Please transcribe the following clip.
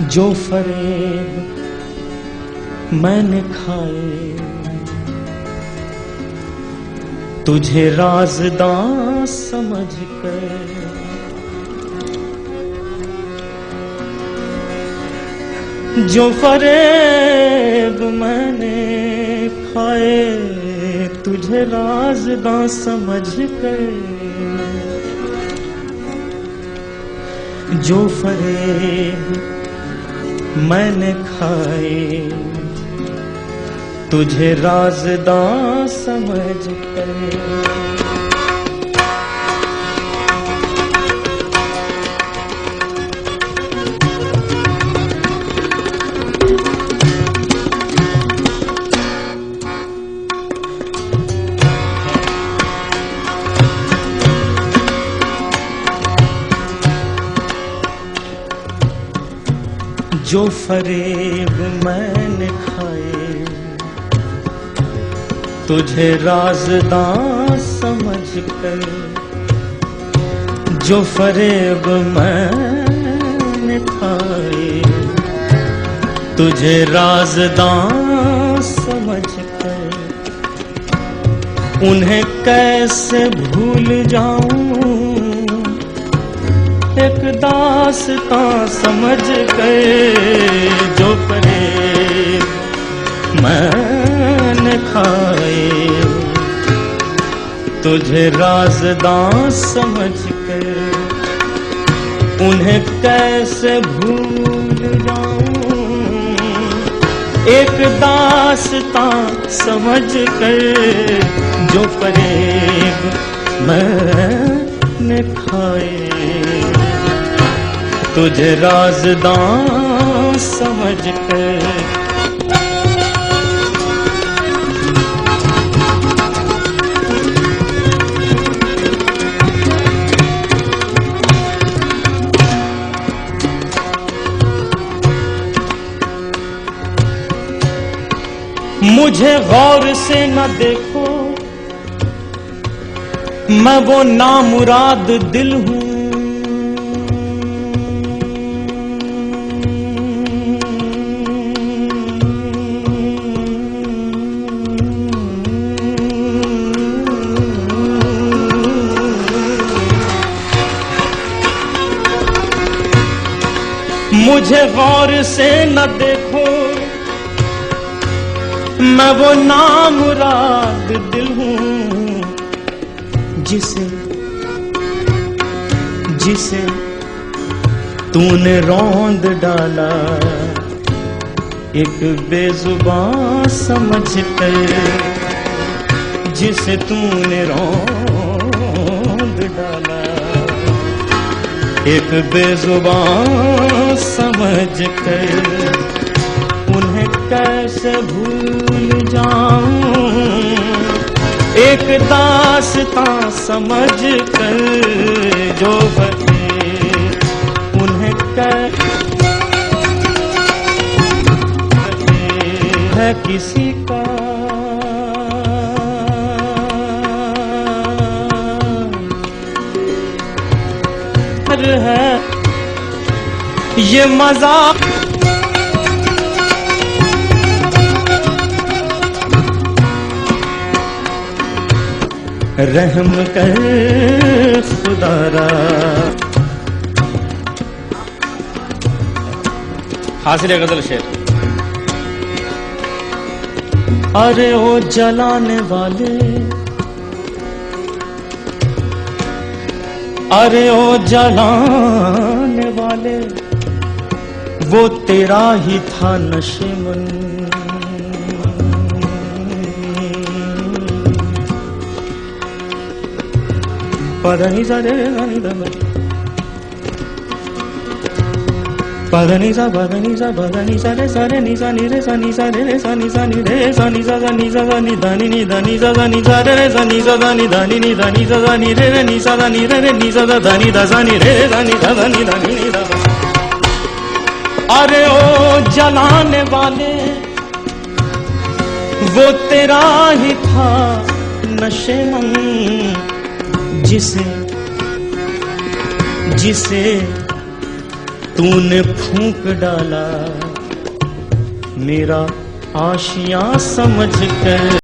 जो फरेब मैंने खाए, तुझे राज़दां समझ कर, जो फरेब मैंने खाए, तुझे राज़दां समझ कर, जो फरेब मैंने खाए, तुझे राज़दां समझ कर। जो फरेब मैंने खाए, तुझे राज़दां समझ कर, जो फरेब मैंने खाए, तुझे राज़दां समझ कर, उन्हें कैसे भूल जाऊं, एक दास्तां समझ कर, जो फरेब मैंने खाए, तुझे राज़दां समझ कर, उन्हें कैसे भूल जाऊं, एक दास्तां समझ कर, जो फरेब मैंने खाए, तुझे राज़दां समझ कर। मुझे गौर से न देखो, मैं वो नामुराद दिल हूं, मुझे गौर से न देखो, मैं वो नामुराद दिल हूं, जिसे जिसे तूने रौंद डाला, एक बेजुबान समझ कर, जिसे तूने रौंद डाला, एक बेजुबान समझ कर, उन्हें कैसे भूल जाऊं, एक दास्तां समझ कर, जो फरेब उन्हें कैसे है किसी का, है ये मजाक, रहम कर खुदारा। हासिल गजल शेर। अरे ओ जलाने वाले, अरे ओ जलाने वाले, वो तेरा ही था नशेमन, पदनी सा रे नी द पदनी सा पदनी सा पदनी सा रे नी सा नी रे सा नी सा रे रे सा नी सा नी रे सा नी सा नी सा नी ध नी ध नी सा नी सा रे रे सा नी सा नी ध नी ध नी सा नी रे रे नी सा नी रे रे नी सा ध नी ध सा नी रे सा नी ध नी ध नी ध। अरे ओ जलाने वाले, वो तेरा ही था नशेमन, जिसे जिसे तूने फूंक डाला मेरा आशियां समझ कर।